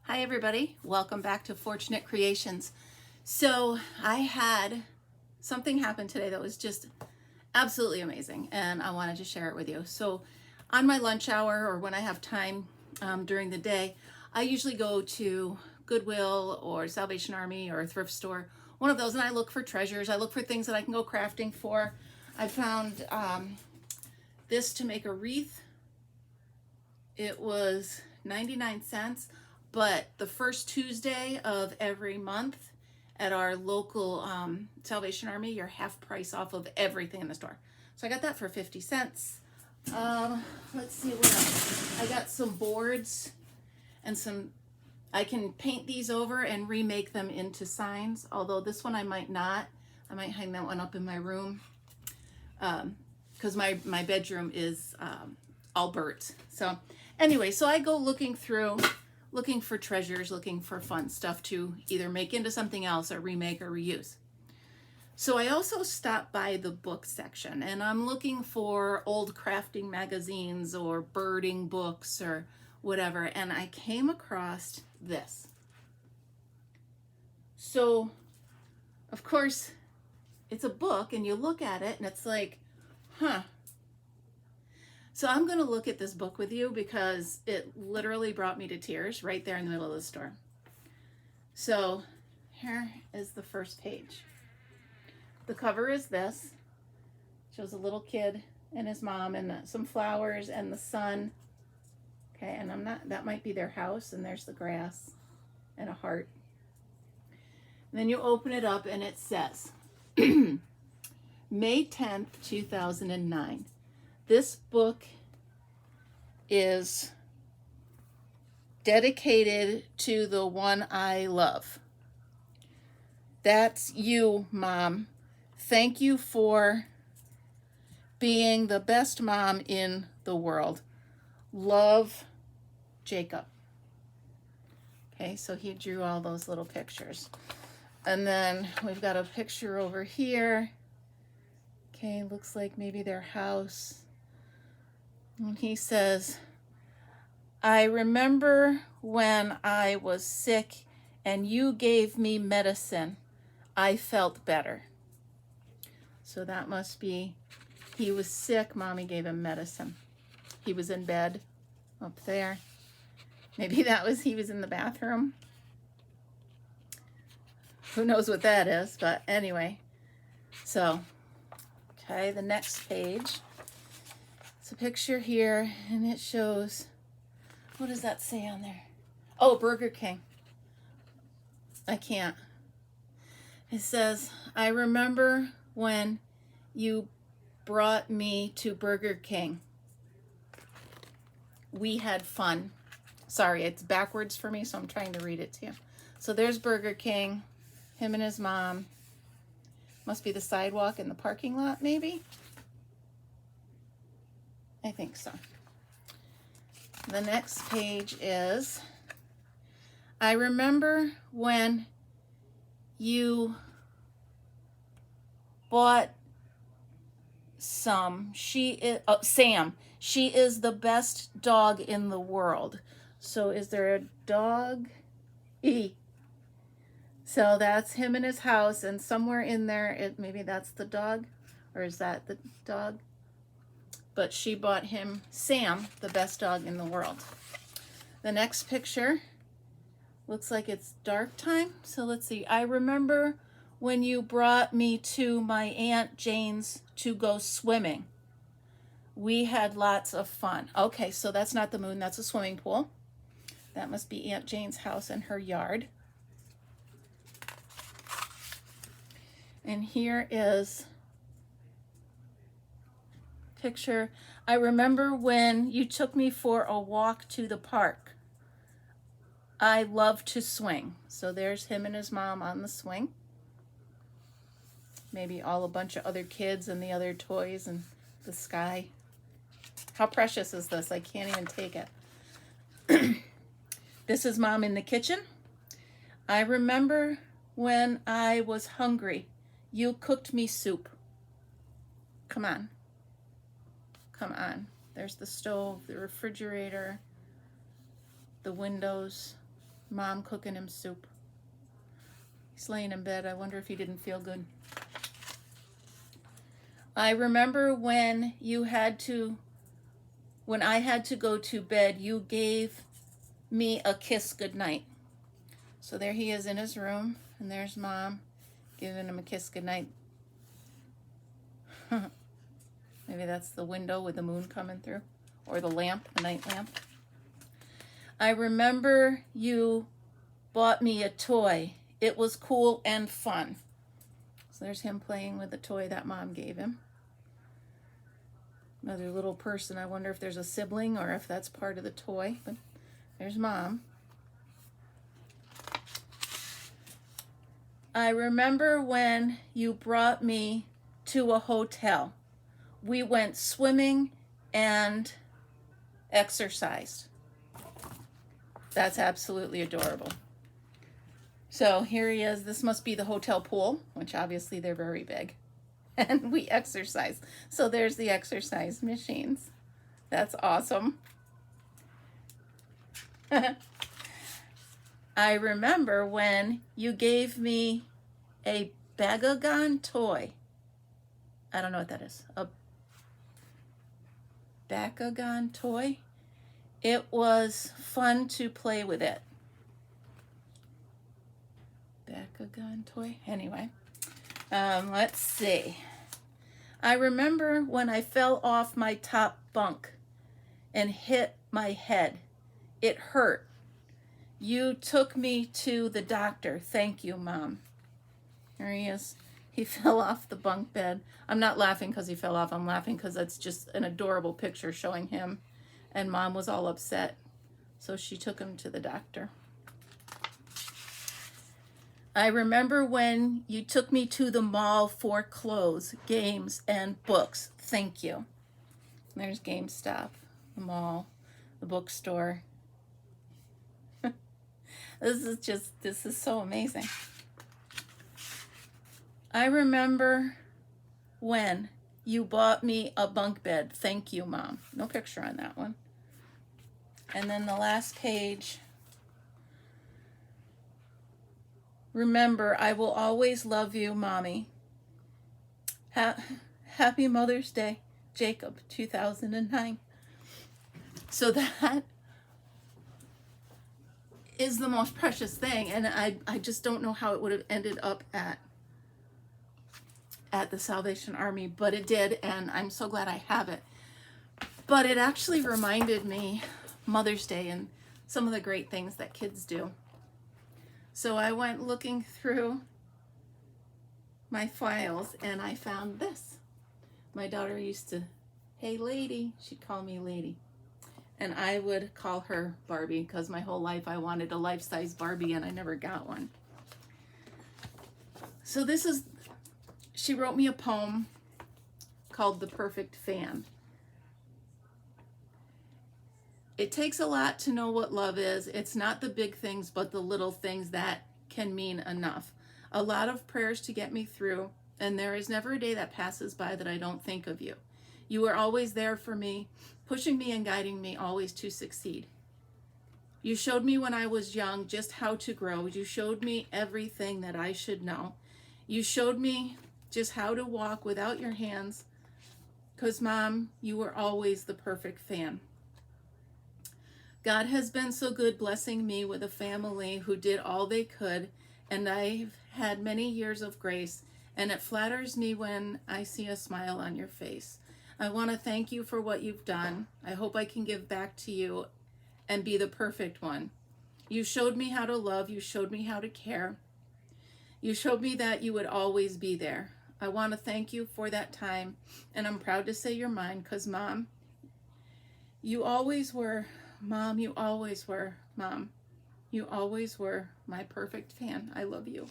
Hi everybody, welcome back to Fortunate Creations. So I had something happen today that was just absolutely amazing and I wanted to share it with you. So on my lunch hour or when I have time during the day, I usually go to Goodwill or Salvation Army or a thrift store, one of those, and I look for treasures. I look for things that I can go crafting for. I found this to make a wreath. It was 99 cents. But the first Tuesday of every month at our local Salvation Army, you're half price off of everything in the store. So I got that for 50 cents. Let's see what else. I got some boards and I can paint these over and remake them into signs. Although this one I might not. I might hang that one up in my room. Because my bedroom is all burnt. So anyway, so I go looking for treasures, looking for fun stuff to either make into something else or remake or reuse. So I also stopped by the book section and I'm looking for old crafting magazines or birding books or whatever, and I came across this. So of course it's a book and you look at it and it's like, huh. So I'm going to look at this book with you because it literally brought me to tears right there in the middle of the store. So here is the first page. The cover is this. It shows a little kid and his mom and some flowers and the sun. Okay, and that might be their house, and there's the grass and a heart. And then you open it up and it says, May 10th, 2009. This book is dedicated to the one I love. That's you, Mom. Thank you for being the best mom in the world. Love, Jacob. Okay, so he drew all those little pictures. And then we've got a picture over here. Okay, looks like maybe their house. And he says, I remember when I was sick and you gave me medicine. I felt better. So that must be, he was sick, Mommy gave him medicine. He was in bed up there. Maybe he was in the bathroom. Who knows what that is, but anyway. So, okay, the next page. It's a picture here, and it shows, what does that say on there? Oh, Burger King. I can't. It says, I remember when you brought me to Burger King. We had fun. Sorry, it's backwards for me, so I'm trying to read it to you. So there's Burger King, him and his mom. Must be the sidewalk in the parking lot, maybe? I think so. The next page is, I remember when you bought Sam. She is the best dog in the world. So is there a dog? E. So that's him in his house, and somewhere in there, maybe that's the dog, or is that the dog? But she bought him Sam, the best dog in the world. The next picture looks like it's dark time. So let's see. I remember when you brought me to my Aunt Jane's to go swimming. We had lots of fun. Okay, so that's not the moon. That's a swimming pool. That must be Aunt Jane's house and her yard. And here is picture. I remember when you took me for a walk to the park. I love to swing. So there's him and his mom on the swing. Maybe all a bunch of other kids and the other toys and the sky. How precious is this? I can't even take it. This is Mom in the kitchen. I remember when I was hungry. You cooked me soup. Come on. Come on. There's the stove, the refrigerator, the windows. Mom cooking him soup. He's laying in bed. I wonder if he didn't feel good. I remember when I had to go to bed, you gave me a kiss goodnight. So there he is in his room, and there's Mom giving him a kiss goodnight. Maybe that's the window with the moon coming through, or the lamp, the night lamp. I remember you bought me a toy. It was cool and fun. So there's him playing with the toy that Mom gave him. Another little person. I wonder if there's a sibling or if that's part of the toy. But there's Mom. I remember when you brought me to a hotel. We went swimming and exercised. That's absolutely adorable. So here he is. This must be the hotel pool, which obviously they're very big. And we exercise. So there's the exercise machines. That's awesome. I remember when you gave me a Bagagon toy. I don't know what that is. A Bagagon toy. It was fun to play with it. Bagagon toy. Anyway, let's see. I remember when I fell off my top bunk and hit my head. It hurt. You took me to the doctor. Thank you, Mom. There he is. He fell off the bunk bed. I'm not laughing because he fell off. I'm laughing because that's just an adorable picture showing him. And Mom was all upset. So she took him to the doctor. I remember when you took me to the mall for clothes, games, and books. Thank you. There's GameStop, the mall, the bookstore. This is so amazing. I remember when you bought me a bunk bed. Thank you, Mom. No picture on that one. And then the last page. Remember, I will always love you, Mommy. Happy Mother's Day, Jacob, 2009. So that is the most precious thing, and I just don't know how it would have ended up at the Salvation Army, but it did, and I'm so glad I have it. But it actually reminded me Mother's Day and some of the great things that kids do. So I went looking through my files and I found this. My daughter used to, hey lady, she'd call me lady. And I would call her Barbie because my whole life I wanted a life-size Barbie and I never got one. So this is, she wrote me a poem called The Perfect Fan. It takes a lot to know what love is. It's not the big things, but the little things that can mean enough. A lot of prayers to get me through, and there is never a day that passes by that I don't think of you. You are always there for me, pushing me and guiding me always to succeed. You showed me when I was young just how to grow. You showed me everything that I should know. You showed me just how to walk without your hands, because Mom, you were always the perfect fan. God has been so good blessing me with a family who did all they could, and I've had many years of grace, and it flatters me when I see a smile on your face. I want to thank you for what you've done. I hope I can give back to you and be the perfect one. You showed me how to love. You showed me how to care. You showed me that you would always be there. I want to thank you for that time, and I'm proud to say you're mine, because Mom, you always were. Mom, you always were. Mom, you always were my perfect fan. I love you.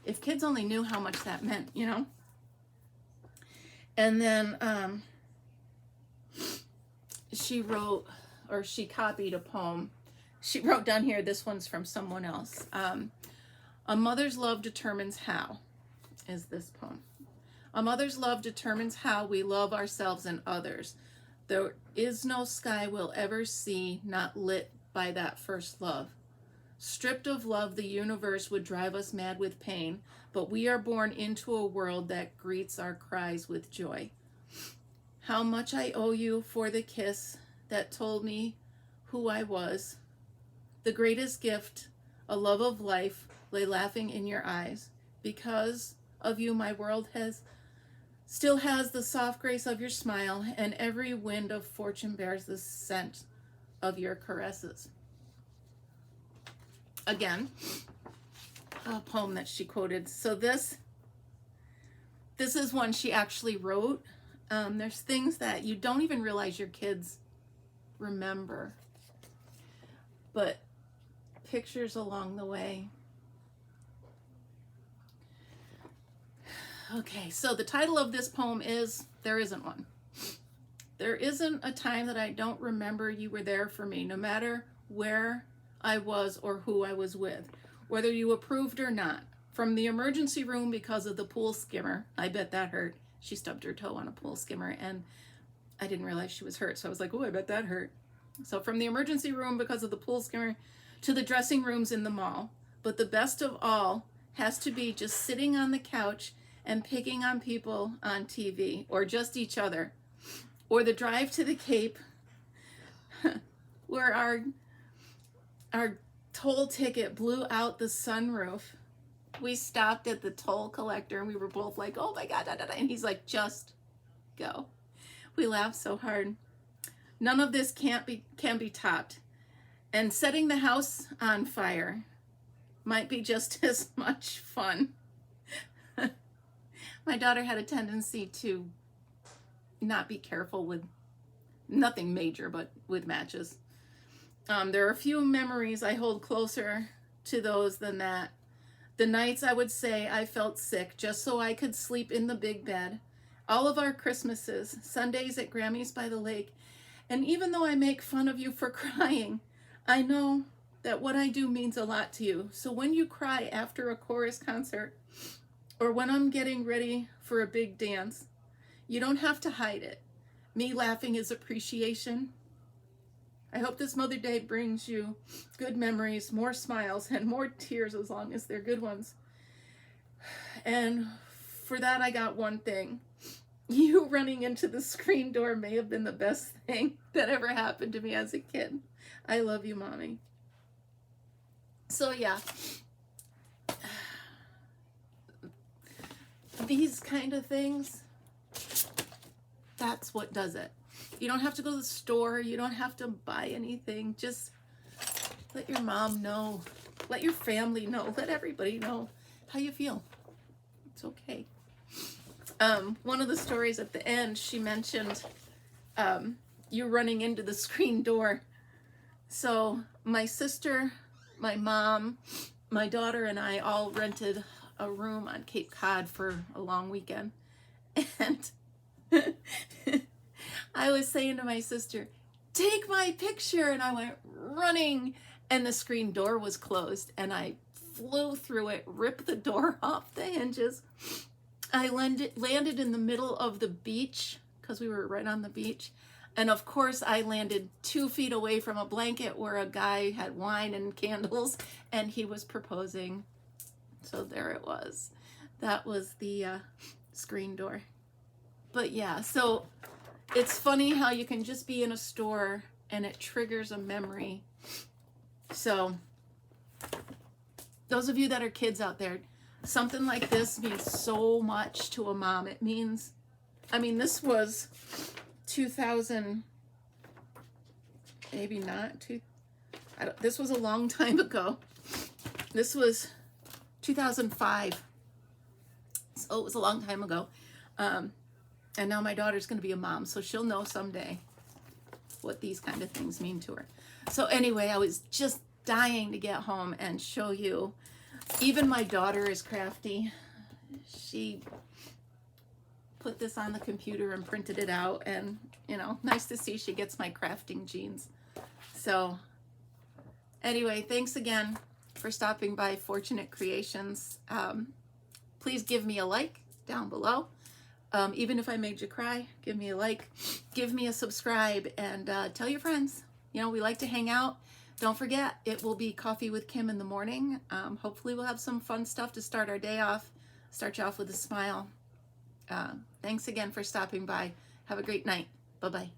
If kids only knew how much that meant, you know? And then she wrote, or she copied a poem. She wrote down here, this one's from someone else. A mother's love determines how, is this poem. A mother's love determines how we love ourselves and others. There is no sky we'll ever see not lit by that first love. Stripped of love, the universe would drive us mad with pain, but we are born into a world that greets our cries with joy. How much I owe you for the kiss that told me who I was. The greatest gift, a love of life, lay laughing in your eyes. Because of you, my world still has the soft grace of your smile, and every wind of fortune bears the scent of your caresses. Again, a poem that she quoted. So this is one she actually wrote. There's things that you don't even realize your kids remember, but pictures along the way. Okay, so the title of this poem is There Isn't One. There isn't a time that I don't remember you were there for me, no matter where I was or who I was with, whether you approved or not. From the emergency room because of the pool skimmer, I bet that hurt. She stubbed her toe on a pool skimmer, and I didn't realize she was hurt, so I was like, oh, I bet that hurt. So from the emergency room because of the pool skimmer to the dressing rooms in the mall. But the best of all has to be just sitting on the couch and picking on people on TV, or just each other, or the drive to the Cape where our toll ticket blew out the sunroof. We stopped at the toll collector and we were both like, oh my God, da, da, da. And he's like, just go. We laughed so hard. None of this can be topped. And setting the house on fire might be just as much fun. My daughter had a tendency to not be careful with nothing major, but with matches. There are a few memories I hold closer to those than that. The nights I would say I felt sick just so I could sleep in the big bed. All of our Christmases, Sundays at Grammy's by the lake. And even though I make fun of you for crying, I know that what I do means a lot to you. So when you cry after a chorus concert, or when I'm getting ready for a big dance, you don't have to hide it. Me laughing is appreciation. I hope this Mother's Day brings you good memories, more smiles, and more tears as long as they're good ones. And for that, I got one thing. You running into the screen door may have been the best thing that ever happened to me as a kid. I love you, Mommy. So yeah, these kind of things, that's what does it. You don't have to go to the store. You don't have to buy anything. Just let your mom know. Let your family know. Let everybody know how you feel. It's okay. One of the stories at the end, she mentioned you running into the screen door. So my sister, my mom, my daughter, and I all rented a room on Cape Cod for a long weekend. And I was saying to my sister, take my picture. And I went running, and the screen door was closed. And I flew through it, ripped the door off the hinges. I landed in the middle of the beach because we were right on the beach. And of course, I landed 2 feet away from a blanket where a guy had wine and candles, and he was proposing. So there it was. That was the screen door. But yeah, so it's funny how you can just be in a store and it triggers a memory. So those of you that are kids out there, something like this means so much to a mom. It means, I mean, this was 2000, maybe not, this was a long time ago. This was 2005. So it was a long time ago. And now my daughter's going to be a mom, so she'll know someday what these kind of things mean to her. So anyway, I was just dying to get home and show you. Even my daughter is crafty. She put this on the computer and printed it out, and you know, nice to see she gets my crafting genes. So anyway, thanks again for stopping by Fortunate Creations. Please give me a like down below. Even if I made you cry, give me a like, give me a subscribe, and tell your friends. You know, we like to hang out. don't forget, it will be Coffee with Kim in the morning. Hopefully we'll have some fun stuff to start our day off, start you off with a smile. Thanks again for stopping by. Have a great night. Bye-bye.